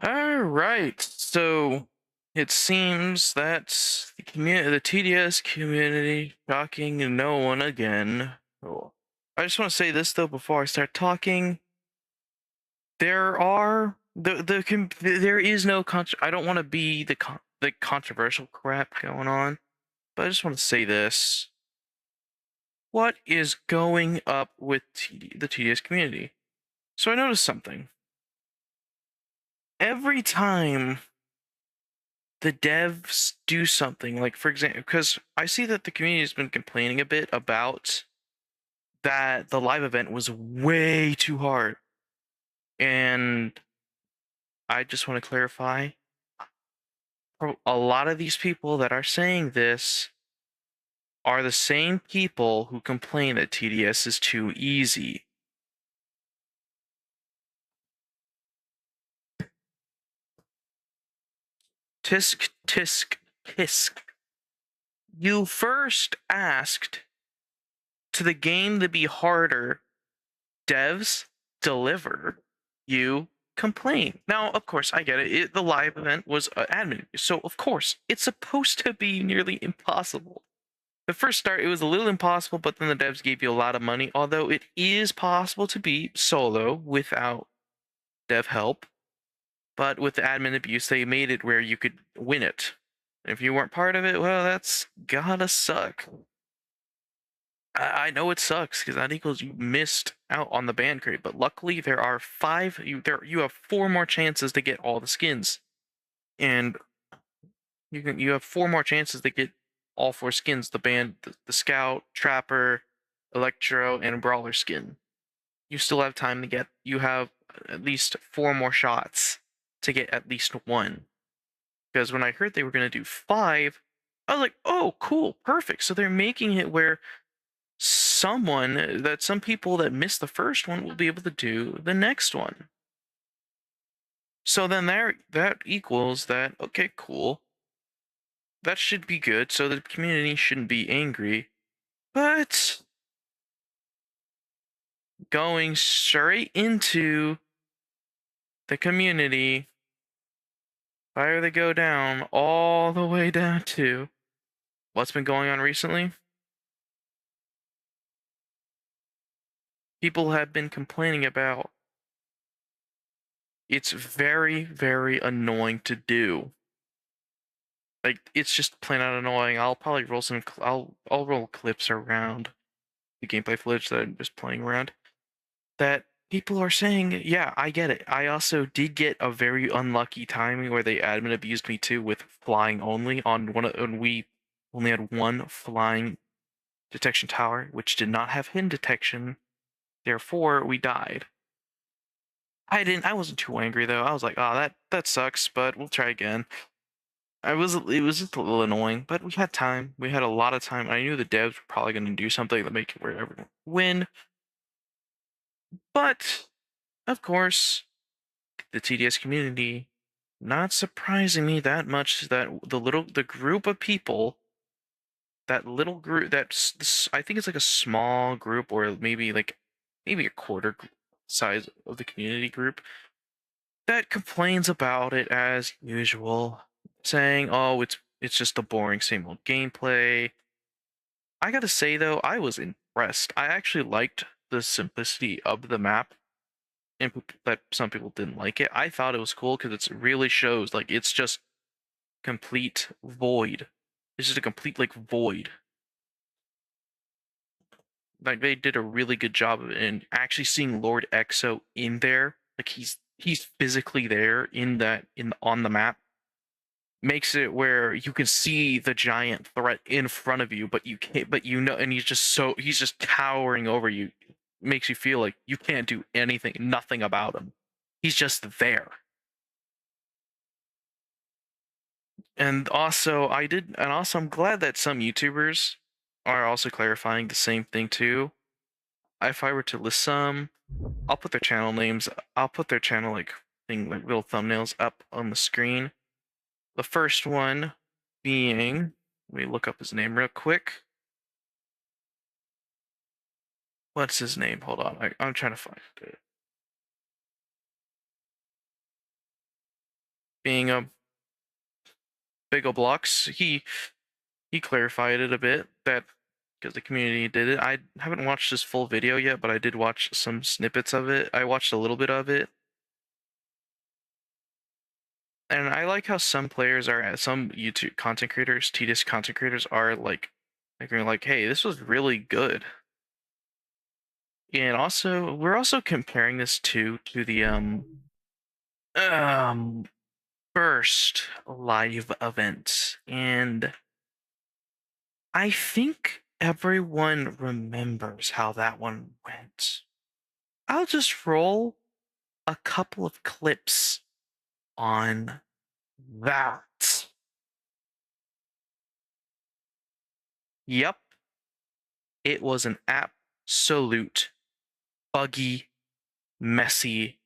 All right. So it seems that the TDS community shocking no one again. Oh. I just want to say this though before I start talking. There is no I don't want to be the controversial crap going on, but I just want to say this. What is going up with the TDS community? So I noticed something. Every time the devs do something, like for example, because I see that the community has been complaining a bit about that the live event was way too hard. And I just want to clarify, a lot of these people that are saying this are the same people who complain that TDS is too easy. Tisk, tisk, tisk. You first asked to the game to be harder. Devs deliver. You complain. Now, of course, I get it. The live event was admin, so of course it's supposed to be nearly impossible. The first start, it was a little impossible, but then the devs gave you a lot of money. Although it is possible to be solo without dev help, but with the admin abuse, they made it where you could win it. If you weren't part of it, well, that's gotta suck. I know it sucks because that equals you missed out on the band crate, but luckily there are you have four more chances to get all the skins, and you have four more chances to get all four skins: the band, the scout, trapper, electro, and brawler skin. You still have time to get. You have at least four more shots to get at least one. Because when I heard they were gonna do five, I was like, oh, cool, perfect. So they're making it where some people that missed the first one will be able to do the next one. So then that equals that, okay, cool. That should be good, so the community shouldn't be angry. But going straight into the community, fire they go down all the way down to what's been going on recently. People have been complaining about. It's very, very annoying to do. Like, it's just plain out annoying. I'll probably roll I'll roll clips around the gameplay footage that I'm just playing around. That people are saying, yeah, I get it. I also did get a very unlucky timing where they admin abused me too with flying only on when we only had one flying detection tower, which did not have hidden detection. Therefore, we died. I wasn't too angry though. I was like, oh, that sucks, but we'll try again. It was just a little annoying, but we had time. We had a lot of time. I knew the devs were probably going to do something to make it where everyone win. But, of course, the TDS community, not surprising me that much that the group of people, that little group, I think it's like a small group or maybe a quarter size of the community group that complains about it as usual, saying, "Oh, it's just a boring same old gameplay." I gotta say though, I was impressed. I actually liked the simplicity of the map, and that some people didn't like it. I thought it was cool because it really shows like it's just complete void. It's just a complete like void. Like they did a really good job of it, and actually seeing Lord Exo in there, like he's physically there in on the map, makes it where you can see the giant threat in front of you, but you can't. But you know, and he's just towering over you. Makes you feel like you can't do anything, nothing about him. He's just there. And also I'm glad that some YouTubers are also clarifying the same thing too. If I were to list some, I'll put their channel names. I'll put their channel like little thumbnails up on the screen. The first one being, let me look up his name real quick. What's his name? Hold on, I'm trying to find it. being a big blocks, he clarified it a bit that because the community did it. I haven't watched this full video yet, but I did watch some snippets of it. I watched a little bit of it. And I like how some players are, some YouTube content creators, TDS content creators are like, hey, this was really good. And also, we're also comparing this to the first live event, and I think everyone remembers how that one went. I'll just roll a couple of clips on that. Yep, it was an absolute buggy, messy,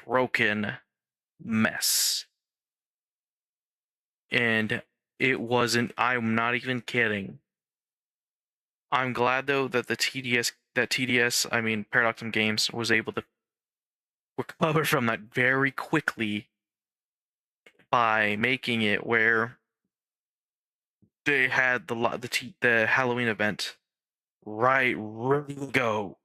broken mess. And it wasn't, I'm not even kidding. I'm glad though that I mean Paradoxum Games was able to recover from that very quickly by making it where they had the Halloween event ready to go.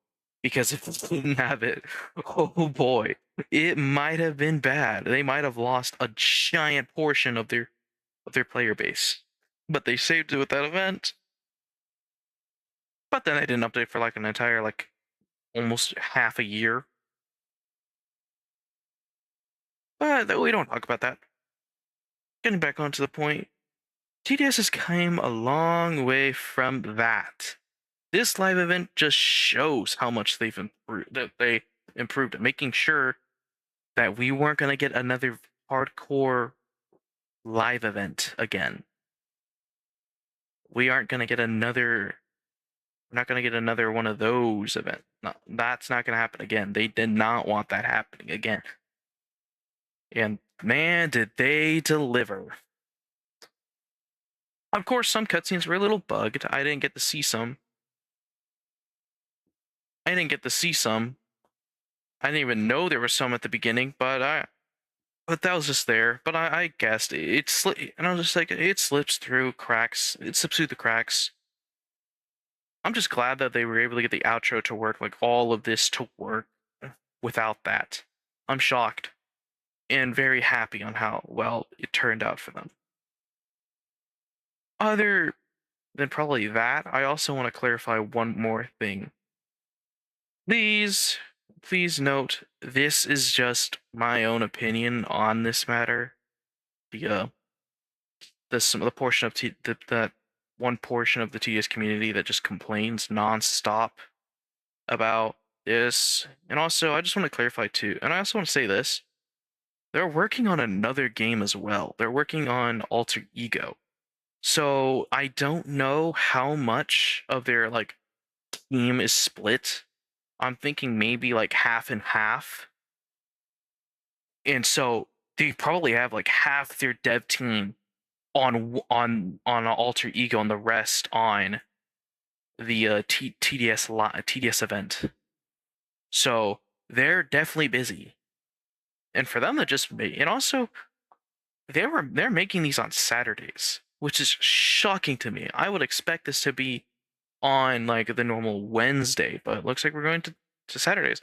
Because if they didn't have it, oh boy, it might have been bad. They might have lost a giant portion of their player base. But they saved it with that event. But then they didn't update for like an entire almost half a year. But we don't talk about that. Getting back onto the point, TDS has come a long way from that. This live event just shows how much they've improved. That they improved at making sure that we weren't going to get another hardcore live event again. We aren't going to get another. We're not going to get another one of those events. No, that's not going to happen again. They did not want that happening again. And man, did they deliver. Of course, some cutscenes were a little bugged. I didn't get to see some. I didn't even know there was some at the beginning, but that was just there. But I guessed and I was just like, it slips through cracks. It slips through the cracks. I'm just glad that they were able to get the outro to work, like all of this to work without that. I'm shocked and very happy on how well it turned out for them. Other than probably that, I also want to clarify one more thing. Please note, this is just my own opinion on this matter. The portion of that one portion of the TDS community that just complains nonstop about this. And also, I just want to clarify too, and I also want to say this: they're working on another game as well. They're working on Alter Ego. So I don't know how much of their team is split. I'm thinking maybe half and half. And so they probably have half their dev team on Alter Ego and the rest on the TDS event. So they're definitely busy. And for them to just make, and also they're making these on Saturdays, which is shocking to me. I would expect this to be on the normal Wednesday, but it looks like we're going to Saturdays.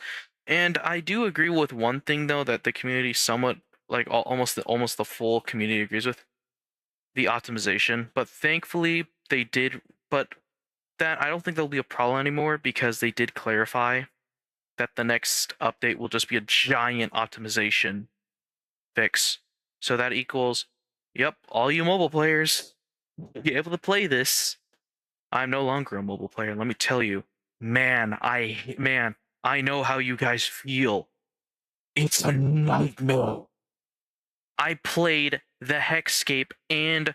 And I do agree with one thing though that the community somewhat almost the full community agrees with: the optimization. But thankfully they did. But that, I don't think there'll be a problem anymore because they did clarify that the next update will just be a giant optimization fix. So that equals, yep, all you mobile players, be able to play this. I'm no longer a mobile player. Let me tell you, man, I know how you guys feel. It's a nightmare. I played the Hexscape and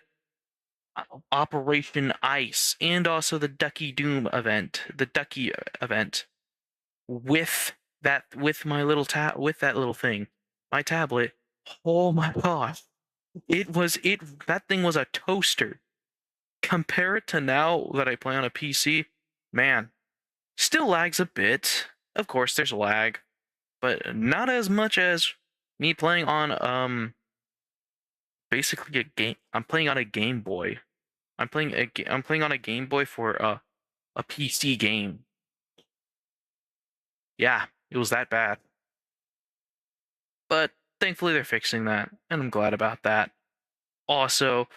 Operation Ice and also the Ducky Doom event, the Ducky event, with that little thing, my tablet. Oh my gosh, that thing was a toaster. Compare it to now that I play on a PC, man, still lags a bit. Of course, there's lag, but not as much as me playing on basically a game. I'm playing on a Game Boy. I'm playing on a Game Boy for a PC game. Yeah, it was that bad. But thankfully they're fixing that, and I'm glad about that. Also,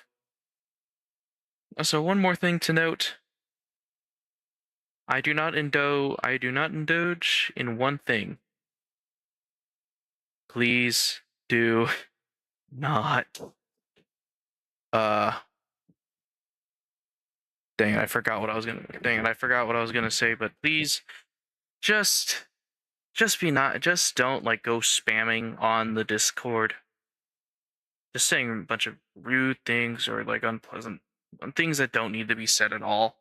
one more thing to note. I do not indulge in one thing. Please do not uh I forgot what I was gonna say, but please just just don't like go spamming on the Discord. Just saying a bunch of rude things or like unpleasant things that don't need to be said at all.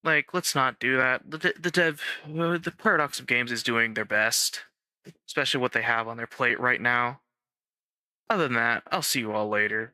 Like, let's not do that. The Paradox of Games is doing their best, especially what they have on their plate right now. Other than that, I'll see you all later.